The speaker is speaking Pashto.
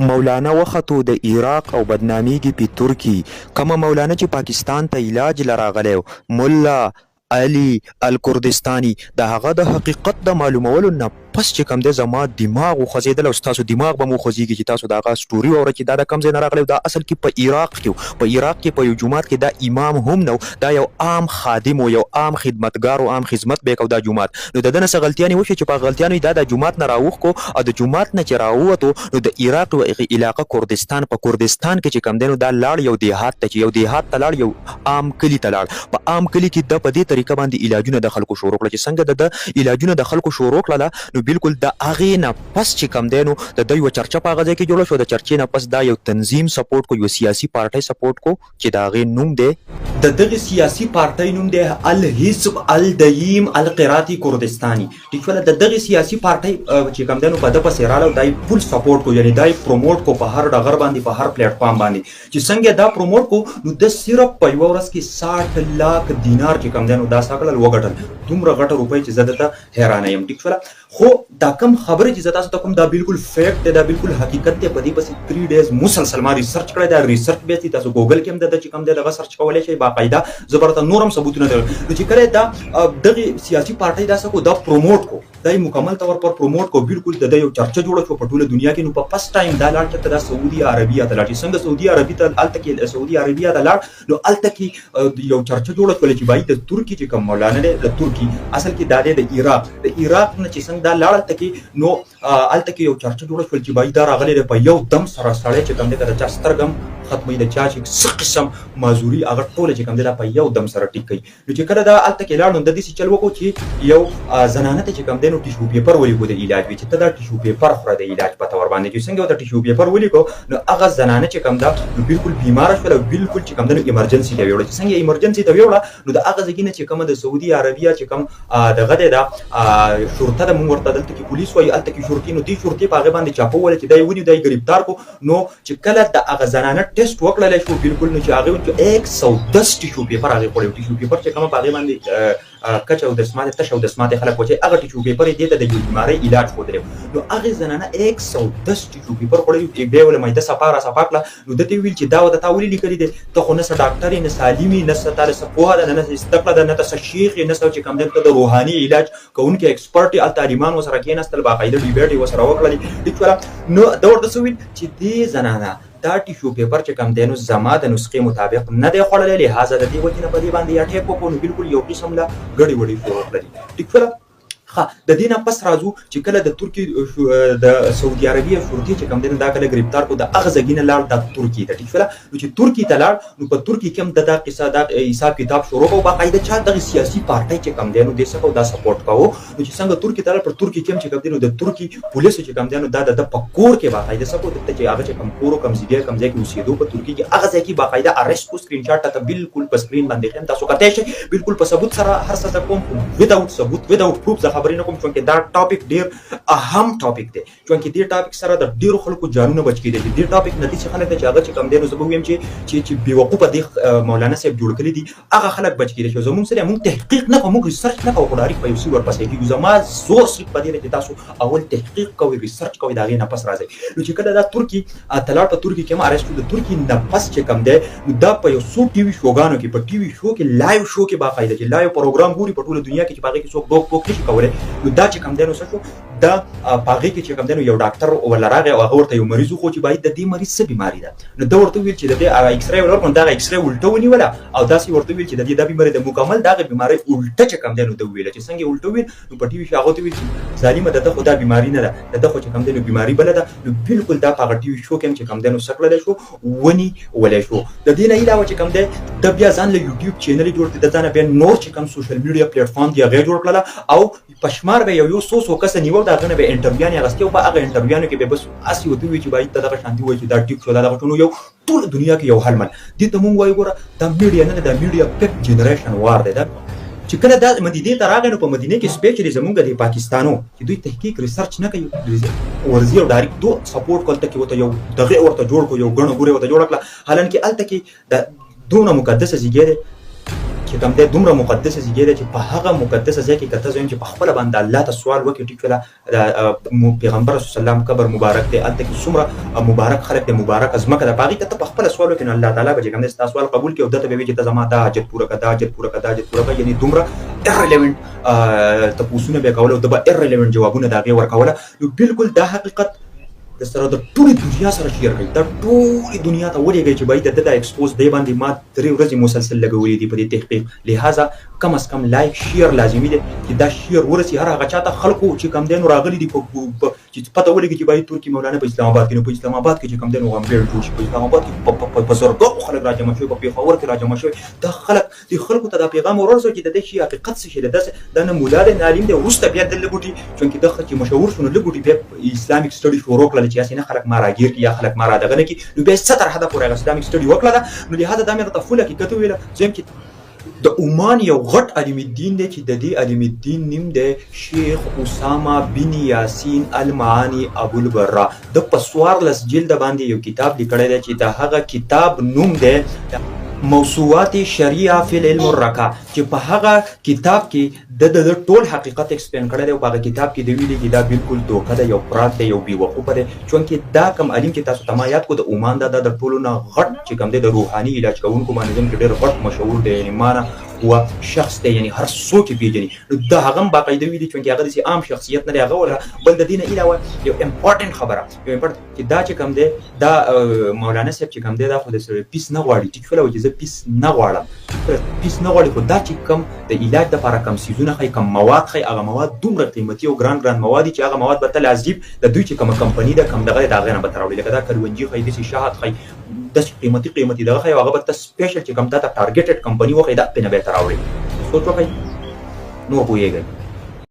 مولانا وختو د عراق او بدنامیږي په ترکی. کومه مولانا چې پاکستان ته علاج لراغلی مولا علي الکردستاني د هغه د حقیقت د معلومولو نه پس چې کوم دی زما دماغ وخوځېدل او ستاسو دماغ به مو خوځېږي چې تاسو د هغه سټوري واوره چې دا د کوم ځای نه راغلی دا اصل کې په عراق کې په یو جومات کې دا امام هم نو دا یو عام خادم و یو عام خدمتګار او عام خدمت به کو دا جومات نو د دنه څه غلطیانې وشي چې په غلطیانو دا د جومات نه راوخ کو او د جومات نه چې راووتو نو د عراق او علاقه کردستان په کردستان کې چې کوم دی نو دا لاړ یو دیهات ته چې یو دیهات ته لاړ یو عام کلي ته لاړ په عام کلي کې د په دې طریقه باندې علاجونه د خلکو شروع کړل چې څنګه د علاجونه د خلکو شروع کړل نو بالکل د هغې نه پس چې کوم دی نو د دوی یوه چرچه په هغه ځای کې جوړه شوه د چرچې نه پس دا یو تنظیم سپورټ کو یو سیاسي پارټۍ سپورټ کو چې د هغې نوم دی د دغې سیاسي پارټۍ نوم دی الحزب الدیم القراتي کردستاني. ټیک شوله د دغې سیاسي پارټۍ چې کوم دی نو په ده پسې راغله دا یې فل سپورټ کو یعنې دا یې پروموټ کو په هر ډغر باندې په هر پلیټفارم باندې چې څنګه دا پروموټ کو نو د صرف په یوه ورځ کې 60 لاک دینار چې کوم دی نو دا څه کړل وګټل دومره غټه روپۍ چې زه درته حیرانه یم. ټیک شوله خو دا کم خبرې چې زه تاسو ته کوم دا بالکل فیکټ دی دا بالکل حقیقت دی په دې پسې 3 ډیز مسلسل ما ریسرچ کړی دا ریسرچ بیا تاسو ګوګل کې هم د چې کوم دی دغه سرچ کولی شئ باقاعده زه به درته نور هم ثبوتونه درکړم. نو چې کله دا دغې سیاسي پارټۍ دا څه کو دا پروموټ کو دا یې مکمل طور پر پروموټ کو بالکل د یو چرچه جوړه شوه په ټوله دنیا کې نو په فرست ټایم دا لاړ چېرته دا سعودي عربیه ته لاړ چې څنګه سعودي عربي ته هلته کې سعودي عربیه ته لاړ نو هلته کې یو چرچه جوړه شوله چې بایي د ترکي چې کوم مولانا دی د ترکي اصل کې دا دی د عراق نه چې څنګه دا لاړ هلته کې نو هلته کې یو چرچه جوړه شول چې بایي دا راغلی دی په یو دم سره سړی چې کوم دی که د چا سترګه هم ختموي د چا چې څه قسم معذوري هغه ټوله چې کوم دی دا په یو دم سره ټیک کوي. نو چې کله دا هلته کې لاړ نو د داسې چل وکړو چې یو زنانه ته چې کوم دی نو ټیشو پیپر ولیکو د علاج وي چې ته دا ټیشو پیپر خوره د علاج په طور باندې چې څنګه ورته ټیشو پیپر ولیکو نو هغه زنانه چې کوم ده نو بالکل بیماره شوله او بالکل چې کوم ده نو ایمرجنسي ته ویوړه چې څنګه ایمرجنسي ته ویوړه نو د هغه ځای نه چې کومه د سعودي عربیه چې کوم دغه دی دا شرطه ده مونږ ورته دلته کې پولیس وایي هلته کې شرطي نو دې شرطي په هغې باندې چاپوله چې دا یې ونیو دا یې ګرفتار کړو نو چې کله د هغه زنانه ټیسټ وکړلی شو بالکل نو چې هغې 110 ټیشو پیپر هغې خوړی ټیشو پیپر چې کومه په هغې باندې کچ او دسماتې تش او دسماتې خلک وچوي هغه ټیشو پیپر یې دې ته د یو بیمارۍ علاج ښودلی نو هغې زنانه 110 ټیشو پیپر خوړی بیا یې ویله معده صفا را صفا کړه نو ده ته یې ویل چې دا ورته تا ولې لیکلي دی ته خو نه څه ډاکټر یې نه څه عالم یې نه څه تا له څه پوهه ده نه څه زده کړه ده نه ته څه شیخ یې نه څه چې کوم دی ته د روحاني علاج کوونکي ایکسپرټ یې هلته عالمان ورسره کېناستل باقاعده ډیبیټ یې ورسره وکړلې ټیک شوله نو ده ورته څه ویل چې دې زنانه دا ټیشو پیپر چې کوم دی نو زما د نسخې مطابق نه دی خوړلی لهذا د دې وجې نه په دې باندې یا ټیپ وکړو نو بالکل یو قسم له ګډې وډې شروع کړلې. ټیک شوله ښه د دې نه پس راځو چې کله د ترکي د سعودي عربیه شرطي چې کوم دی نو دا کله ګرفتار کړو د هغه ځای نه لاړ د ترکي ته. ټیک شوله نو چې ترکي ته لاړ نو په ترکي کې هم د دا قصه دا حساب کتاب شروع کړو باقاعده چا دغه سیاسي پارټۍ چې کوم دی نو دې څه کوو دا سپورټ کوو نو چې څنګه ترکي ته لاړ پر ترکي کې هم چې کوم دی نو د ترکي پولیسو چې کوم دی نو دا د په کور کې باقاعده څه کوو دلته چې هغه چې کوم کور کوم ځای کې اوسېدو په ترکي کې هغه ځای کې باقاعده ارسټ کو سکرین شاټ ته بالکل په سکرین باندې ښیم تاسو کتلی شئ بالکل په ثبوت سره هر څه کوم وداوټ ثبوت وداوټ پروف زه خبرې نه کوم چونکې دا ټاپک ډیر اهم ټاپک دی چونکې دې ټاپک سره د ډیرو خلکو جانونه بچ کېدی دي. دې ټاپک نه داسې خلک دی چې هغه چې کوم دی نو زه به ویم چې بېوقوفه دې مولانا صاحب جوړ کړي دي هغه خلک بچ کېدی شي. زموږ سره موږ تحقیق نه کوو موږ ریسرچ نه کوو خو ډایرکټ په یو څه ورپسې کېږو. زما زور صرف په دې دی چې تاسو اول تحقیق کوئ ریسرچ کوئ د هغې نه پس راځئ. نو چې کله دا ترکي ته لاړ په ترکي کې هم ارسټ د ترکي نه پس چې کوم دی نو دا په یو څو ټي وي شوګانو کې په ټي وي شو کې لایو شو کې باقاعده چې لایو پروګرام ګوري په ټوله دنیا کې چې په هغې کې څوک ډوک نشي کولی نو دا چې کوم دی نو څه شو دا په هغې کې چې کوم دی نو یو ډاکټر ورله راغی او هغه ورته یو مریض وښود چې باید د دې مریض څه بیماري ده نو ده ورته وویل چې د دې هغه اکسرې ورکړو نو دغه اکسرې الټه ونیوله او داسې ورته وویل چې د دې دا بیماري ده مکمل دغه بیمارۍ الټه چې کوم دی نو ده وویله چې څنګه یې الټه وویل نو په ټي وي شو هغه ته وویل چې ظالمه د ده خو دا بیماري نه ده د ده خو چې کوم دی نو بیماري بله ده نو بالکل دا په هغه ټي وي شو کې هم چې کوم دی نو څه کړلی شو ونیولی شو. د دې نه علاوه چې کوم دی ده بیا ځان له یوټیوب چینل یې جوړ کړي د ځانه بیا نور چې کوم سوشل میډیا پلیټفارم دي هغه یې جوړ کړله او په شمار به یو څو کسه نیول د هغه نه به انټرویوانې اخیستې او په هغه انټرویوانو کې به بس هسې ورته ووایي چې باید ته دغه شانتي ووایي چې دا ټیک شو دا دغه شو نو یو ټوله دنیا کې یو حلمل دې ته مونږ وایو ګوره دا میډیا نه دا میډیا فیفت جنریشن وار دی دا چې کله دا مدینې ته راغی نو په مدینې کې سپیشلي زمونږ د پاکستانو چې دوی تحقیق ریسرچ نه کوي ورځي او ډایرکټ دو سپورټ کول ته کې ورته یو دغه ورته جوړ کو یو ګڼه ګوره ورته جوړ کړه حالانکه هلته کې د دونه مقدسه ځای دی چې کوم دی دومره مقدسه ځای دی چې په هغه مقدسه ځای کې که ته زه وایم چې په خپله باندې الله ته سوال وکړې ټیک شوله د پیغمبر صلی الله علیه وسلم قبر مبارک دی هلته کې څومره مبارک خلک دی مبارک ځمکه ده په هغې ته ته په خپله سوال وکړې نو الله تعالی به چې کوم دی ستا سوال قبول کړي او ده ته به وایي چې ته زما دا حاجت پوره کړه دا حاجت پوره کړه دا حاجت پوره کړه یعنې دومره ایرلیونټ تپوسونه به یې کوله او ده به ایرلیونټ جوابونه د هغې ورکوله نو بالکل دا حقیقت د سره د ټولې دنیا سره شیر کوي دا ټولې دنیا ته ولېږئ چې باید د ده دا ایکسپوز دی باندې ما 3 ورځې مسلسل لګولي دي په دې تحقیق لہذا کم از کم لایک شیر لازمي دی چې دا شیر ورسي هر هغه چاته خلکو چې کم دی نو راغلي دي چې پته ولګي چې باید ترکي مولانا په اسلام آباد کې نو په اسلام آباد کې چې کم دی نو غمبېړ جوړ شي په اسلام آباد کې په زرګونو خلک راجمع شوي په پېښور کې راجمع شوي دا خلک دې خلکو ته دا پیغام ورسوي چې د دې شي حقیقت څه شي دی دا نه مولا دی نه عالم دی وروسته بیا د لږ چونکې دغه چې مشهور شو نو لږ بیا اسلامیک سټډي شروع کړله چې هسې نه خلک ما راګیر کړي یا خلک ما را دغه نه کړي نو بیا یې څه تر حده پورې هغه اسلامیک سټډي وکړله ده نو لهذا دا مې درته فول حقیقت وویله زه یم چې د عمان یو غټ علم الدین دی چې د دې علم الدین نیم دی شیخ اسامه بن یاسین المعانی ابوالبرا د په 14 جلد باندې یو کتاب لیکلی دی چې د هغه کتاب نوم دی موضوعات شریعه فی العلم الرکع چې په هغه کتاب کې د ټول حقیقت ایکسپلین کړی دی او په هغه کتاب کې د ویلي چې دا بالکل دوکه ده یو فراد دی یو بیوقوفه دی چونکې دا کم علم چې تاسو ته ما یاد کړو د عمان دا د ټولو نه غټ چې کوم دی د روحاني علاج کوونکو باندې کې ډېر غټ مشهور دی یعنې مانه هو شخص دی یعنی هر څوک یې پېژني نو دا هغه هم باقاعده ویلي چونکې هغه داسې عام شخصیت نه دی هغه ولا بل د دې نه علاوه یو امپورټنټ خبره یو امپورټنټ چې دا چې کوم دی دا مولانا صاحب چې کوم دی دا خو د سره پیس نه غواړي ټیک شوله چې زه پیس نه غواړم پیس نه غواړي خو دا چې کوم د علاج دپاره کوم څیزونه ښایي کوم مواد ښایي هغه مواد دومره قیمتي او ګران مواد دي چې هغه مواد به تل عجیب د دوی چې کومه کمپني ده کوم دغه د هغې نه به ته راوړي لکه دا کروونجي ښایي داسې شهد ښایي داسې قیمتي دغه ښایي او هغه به ته سپیشل چې کوم تا ته ټارګېټډ کمپني وښایي دا پرې نه به یې ته راوړي سوچ وکړئ نو پوهېږئ